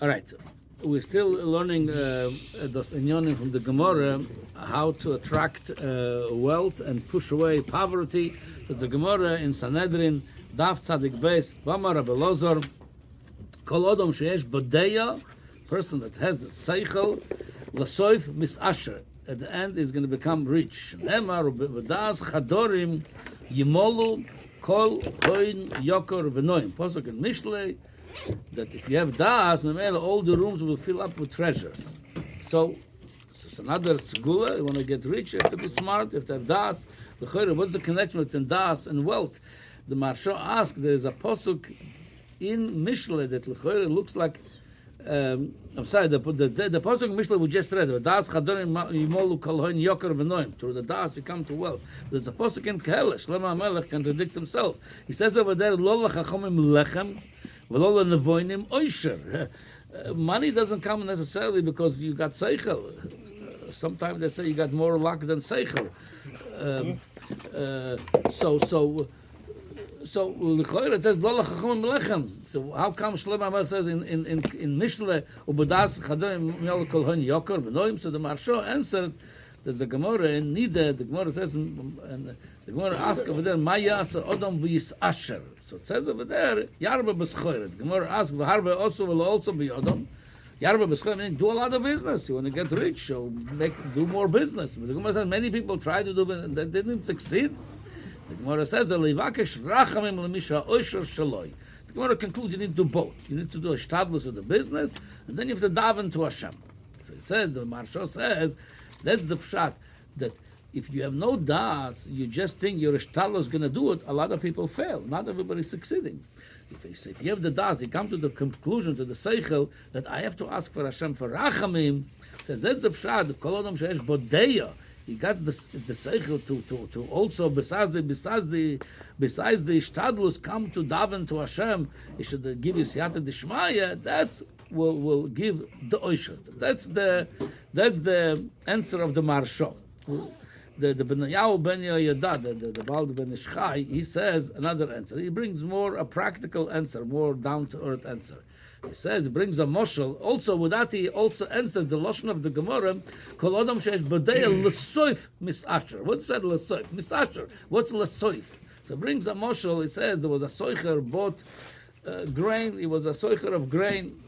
All right. We're still learning das Inyanim from the Gemara, how to attract wealth and push away poverty. So the Gemara in Sanhedrin, Daf Tzadik Beis, Vamar Rabbi Elazar, Kol Odom sheyesh bodeya, person that has seichel, lasoif misasher. At the end, is going to become rich. Emar v'das chadorim yimolu kol koin yokor v'noim. Pasuk in Mishlei, that if you have das, all the rooms will fill up with treasures. So it's another segula. You want to get rich, you have to be smart. You have to have das. What's the connection between das and wealth? The Maharsha asks. There is a pasuk in Mishlei that looks like. I'm sorry. The pasuk in Mishlei we just read. Das chadorim yimolu kol koin yokor v'noim. Through the das you come to wealth. There's a pasuk in Koheles. Shlomo HaMelech contradicts himself. He says over there, lo lachachomim lechem. Money doesn't come necessarily because you got seichel. Sometimes they say you got more luck than seichel. So it says lo lachachomim lechem. So how come Shlomo HaMelech says in Mishlei u'b'das chadorim yimolu kol koin yokor v'noim? So the Maharsha answered. There's a Gemara in Nida. The Gemara says, and the Gemara asks over there, "Ma yasa odom v'yisasher." So it says over there, "Yarba b'schoret." The Gemara asks, "V'harba also will also be odom." Yarba b'schoret meaning do a lot of business. You want to get rich, so do more business. But the Gemara says many people try to do business, they didn't succeed. The Gemara says, "Levakesh rachamim lemisha oisher shaloi." The Gemara concludes you need to do both. You need to do a shtadlus of the business, and then you have to daven to Hashem. So it says, the Maharsha says. That's the pshat, that if you have no das, you just think your ishtala is going to do it, a lot of people fail. Not everybody is succeeding. If you have the das, you come to the conclusion, to the seichel, that I have to ask for Hashem for rachamim. So that's the pshat, kol odom sheyesh bodeya. He got the seichel to also, besides the ishtadlus, come to daven to Hashem. He should give you siyata dishmaya. That's will give the oisher. That's the answer of the Maharsha. The Benayahu Ben Yoyada, the Baal Ben Ishchai, he says another answer. He brings more a practical answer, more down to earth answer. He says, he brings a moshel. Also, with that, he also answers the loshon of the Gemara. Kol odom sheyesh bodeya l'soif misasher. What's that l'soif? Misasher. What's l'soif? So he brings a moshel. He says there was a soicher bought grain. He was a soicher of grain.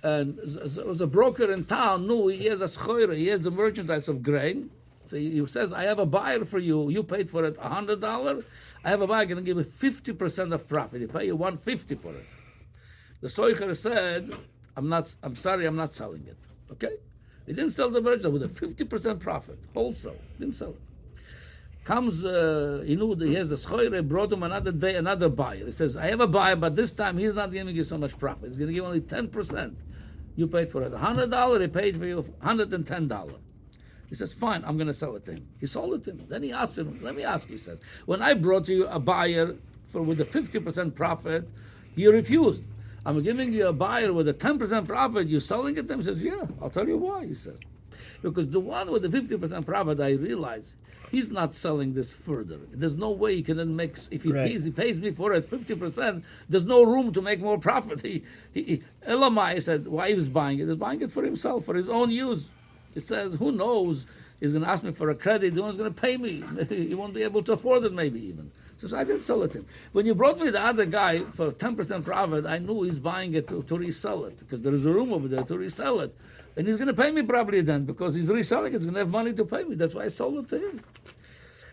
And there was a broker in town, knew he has a schoire, he has the merchandise of grain. So he says, I have a buyer for you. You paid for it $100. I have a buyer going to give you 50% of profit. He pay you $150 for it. The soicher said, I'm sorry, I'm not selling it. Okay? He didn't sell the merchandise with a 50% profit, wholesale. Didn't sell it. Comes, he knew that he has the schoire, brought him another day, another buyer. He says, I have a buyer, but this time he's not going to give so much profit. He's going to give only 10%. You paid for it $100, he paid for you $110. He says, fine, I'm going to sell it to him. He sold it to him. Then he asked him, let me ask you, he says, when I brought you a buyer with a 50% profit, you refused. I'm giving you a buyer with a 10% profit, you're selling it to him? He says, yeah, I'll tell you why, he says. Because the one with the 50% profit, I realize, he's not selling this further. There's no way he can then make. If he pays me for it 50%. There's no room to make more profit. Elamai said why he was buying it. He's buying it for himself, for his own use. He says, who knows? He's going to ask me for a credit. No one's going to pay me. He won't be able to afford it, maybe even. So I didn't sell it to him. When you brought me the other guy for 10% profit, I knew he's buying it to resell it because there is a room over there to resell it. And he's going to pay me probably then because he's reselling it. He's going to have money to pay me. That's why I sold it to him.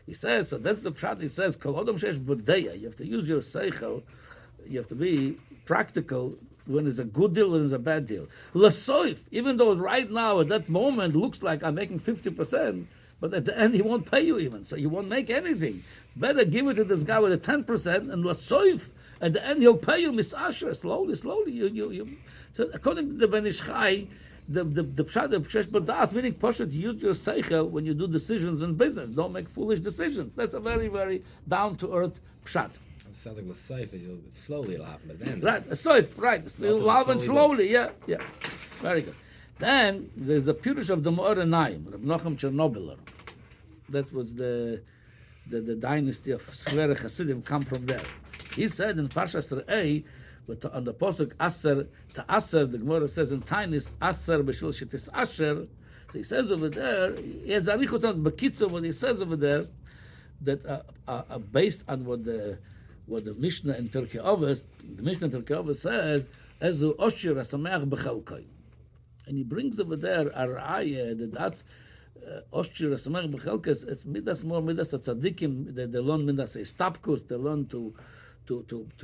He says, so that's the pshat. He says, Kol odom sheyesh bodeya. You have to use your seichel. You have to be practical when it's a good deal and it's a bad deal. L'soif, even though right now at that moment looks like I'm making 50%, but at the end he won't pay you even, so you won't make anything. Better give it to this guy with a 10%, and l'soif, at the end he'll pay you misasher, slowly. So according to the Ben Ishchai, the pshat, the pshesh b'das, meaning poshet, use your seichel when you do decisions in business. Don't make foolish decisions. That's a very, very down to earth pshat. It sounds like l'soif is slowly it'll happen, but then right, l'soif, right, it'll happen slowly. Yeah, very good. Then there's the Pirush of the Me'or Einayim, Reb Nochem Chernobyler. That was the dynasty of Square Chassidim come from there. He said in Parshas Re'ei, But on the posuk aser to aser, the Gemara says in Tainis aser b'shul shetis asher. So he says over there, he has arichos on bekitzo. What he says over there, that based on what the Mishnah in Pirkei Avos, the Mishnah in Pirkei Avos says, ezu oshir hasameach b'chelkai, and he brings over there a raya that's oshir hasameach b'chelkai. It's midas more midas tzadikim. They learn midas stapkus. They learn to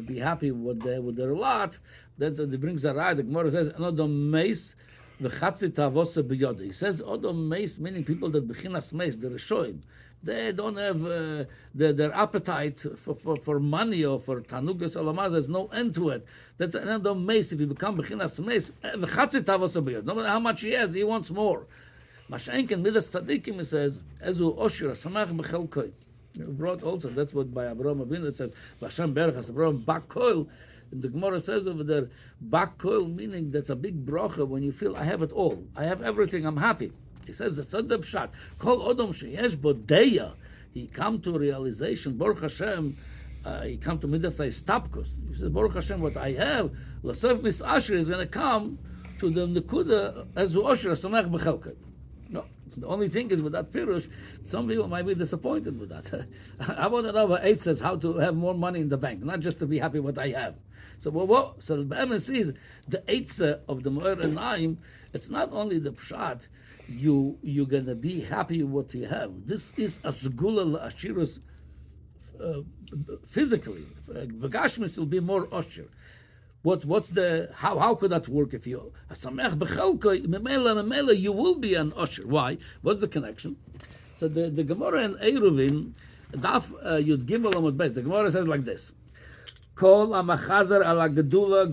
be happy with their lot. Then so he brings a raya. The Gemara says another meis v'chatzi tavosa b'yoda. He says other meis, meaning people that bechinas meis, the reshoim. They don't have their appetite for money or for tanugas olamaz. There's no end to it. That's an end of mace. If you become bechinas mace, v'chatzi tavosa b'yoda. No matter how much he has, he wants more. Mashenken midas tzadikim, he says ezu oshir samach b'chelkoi. Brought also, that's what by Avraham Avinu it says, Vashem Berachas Avraham Bakkoil. The Gemara says over there, Bakkoil, meaning that's a big bracha when you feel I have it all. I have everything, I'm happy. He says that's not the pshat. Kol Odom sheyesh bo deya. He come to realization, Baruch Hashem, he come to Midas Stapkus. He says, Baruch Hashem, what I have, Lasef Mis Asher is going to come to the Nekuda Ezu Osher Samech B'chelket. No. The only thing is with that pirush, some people might be disappointed with that. I want to know what eight says how to have more money in the bank, not just to be happy with what I have. So so the Be'emes sees the eitzah of the Me'or and Naim. It's not only the pshat. You're gonna be happy with what you have. This is a segula Ashirus physically. Begashmis will be more osher. What's the how could that work if you asamech bechelko memela you will be an osher? Why? What's the connection? So the Gemara in Eruvin daf Yud Gimel Amud Beis. The Gemara says like this: Kol amachazer ala gedula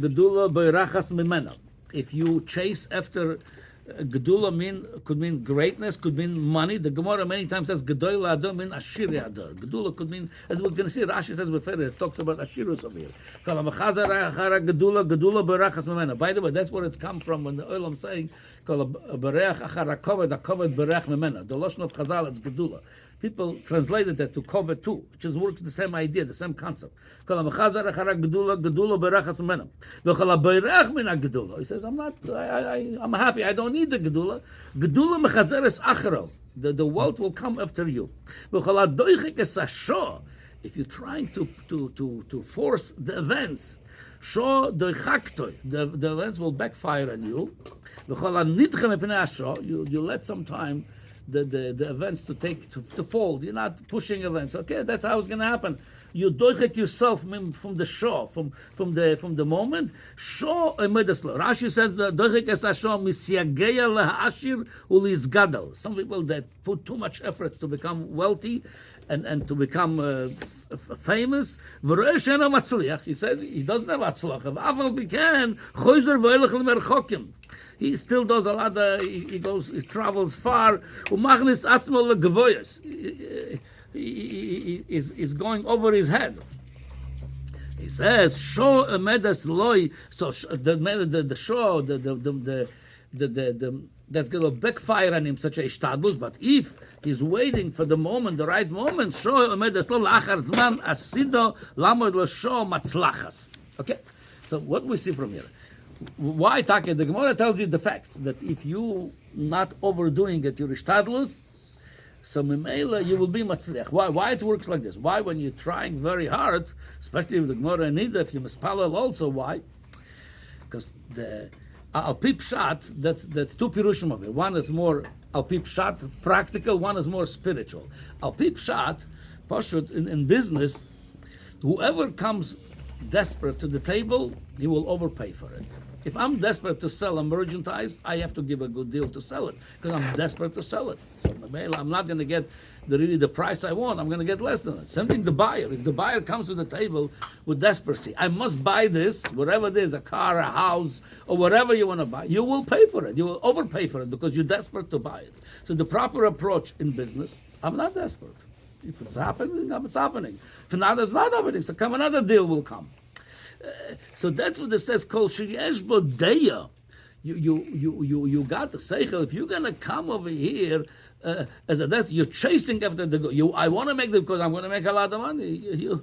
beirachas mimena. If you chase after Gedula could mean greatness, could mean money. The Gemara many times says Gedola Adon mean Ashiri Adon. Gedula could mean, as we're going to see, Rashi says before it talks about Ashirus over here. Gedula berachas memena. By the way, that's where it's come from when the Olam saying berach achar hakoved berach memena. The lashon of Chazal is Gedula. People translated that to covet too, which is works the same idea, the same concept. He says, I'm happy, I don't need the gedula. Gedula mechazeres acharav. The wealth will come after you. If you're trying to force the events, the events will backfire on you. You let some time the events to fold. You're not pushing events. Okay, that's how it's going to happen. You doichek yourself from the show, from the moment. Show emedeslo. Rashi says doichek es hasho misyageya lehashir ulizgadol. Some people that put too much effort to become wealthy and to become famous. He said he doesn't have atzlach. He still does a lot. He travels far. He is going over his head. He says, "Show emedas loy." So the show, that's going to backfire on him, such a ishtadlus. But if he's waiting for the moment, the right moment, show emedas lo lachar zman asido lamod lo show matzlachas. Okay, so what we see from here. Why Taka? The Gemara tells you the facts that if you not overdoing it, you're ishtadlus, so memela you will be matzliach. Why it works like this? Why when you're trying very hard, especially with the Gemara and Nida, if you mispalel also, why? Because the al pi pshat, that's two pirushim of it. One is more al pi pshat practical, one is more spiritual. Al pi pshat, pashut in business, whoever comes desperate to the table, he will overpay for it. If I'm desperate to sell a merchandise, I have to give a good deal to sell it because I'm desperate to sell it. So I'm not going to get the price I want. I'm going to get less than it. Same thing the buyer. If the buyer comes to the table with desperacy, I must buy this, whatever it is, a car, a house, or whatever you want to buy, you will pay for it. You will overpay for it because you're desperate to buy it. So the proper approach in business, I'm not desperate. If it's happening, it's happening. If not, it's not happening. So another deal will come. So that's what it says. Kol sheyesh bo deya. You got the seichel. If you're gonna come over here as a you're chasing after the I want to make them because I'm going to make a lot of money.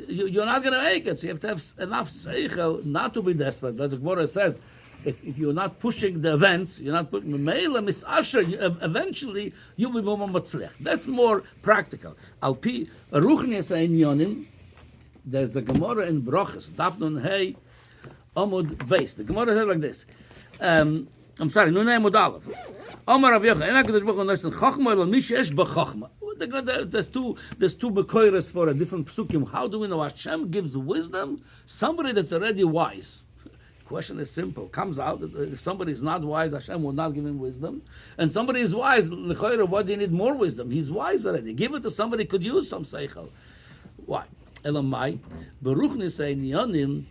you're not going to make it. So you have to have enough seichel not to be desperate. As the Gemara says, if you're not pushing the events, you're not pushing eventually you'll be more matzliach. That's more practical. Al pi ruchnias einyonim. There's a Gemara in Brochus, Dafnun Hey Amud Beis. The Gemara says like this. I'm sorry, Nunei Amud Aleph. Amar Rav Yochanan, Ena Kadosh Baruch Hu Nesen Chachma Elo Mi Sheyesh B'Chachma. There's two bekoires for a different psukim. How do we know Hashem gives wisdom? Somebody that's already wise. The question is simple. Comes out that if somebody is not wise, Hashem will not give him wisdom. And somebody is wise, l'choira, why do you need more wisdom? He's wise already. Give it to somebody who could use some seichel. Why? Elamai, beruchnis einyonim,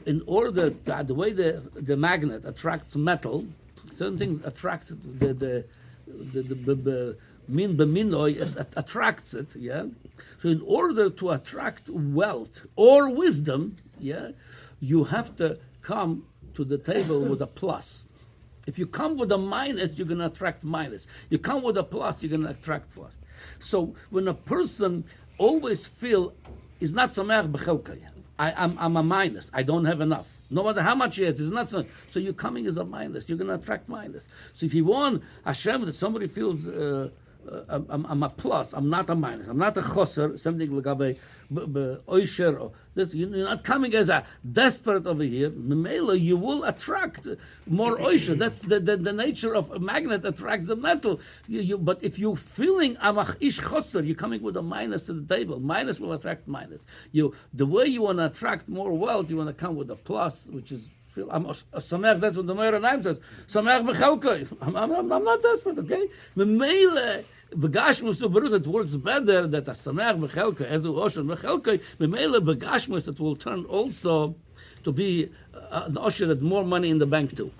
in order that the way the magnet attracts metal, certain things attract the min b'minoi, it attracts it, yeah. So in order to attract wealth or wisdom, yeah, you have to come to the table with a plus. If you come with a minus, you're going to attract minus. You come with a plus, you're going to attract plus. So when a person always feel is not sameach b'chelkai, I'm a minus. I don't have enough. No matter how much he has, it's not so. So you're coming as a minus. You're going to attract minus. So if you want Hashem, that somebody feels I'm a plus. I'm not a minus. I'm not a choser. Something legabe oisher or this. You're not coming as a desperate over here. Memela, you will attract more oisher. That's the nature of a magnet attracts the metal. But if you're feeling I'm a ish choser, you're coming with a minus to the table. Minus will attract minus. The way you want to attract more wealth, you want to come with a plus, which is. I'm a sameach. That's what the Meir Naim says. Sameach b'chelkoi. I'm not desperate. Okay. Memele b'gashmus u'berut. It works better that a sameach b'chelkoi ezu osher b'chelkoi. Memele b'gashmus it will turn also to be the osher that more money in the bank too.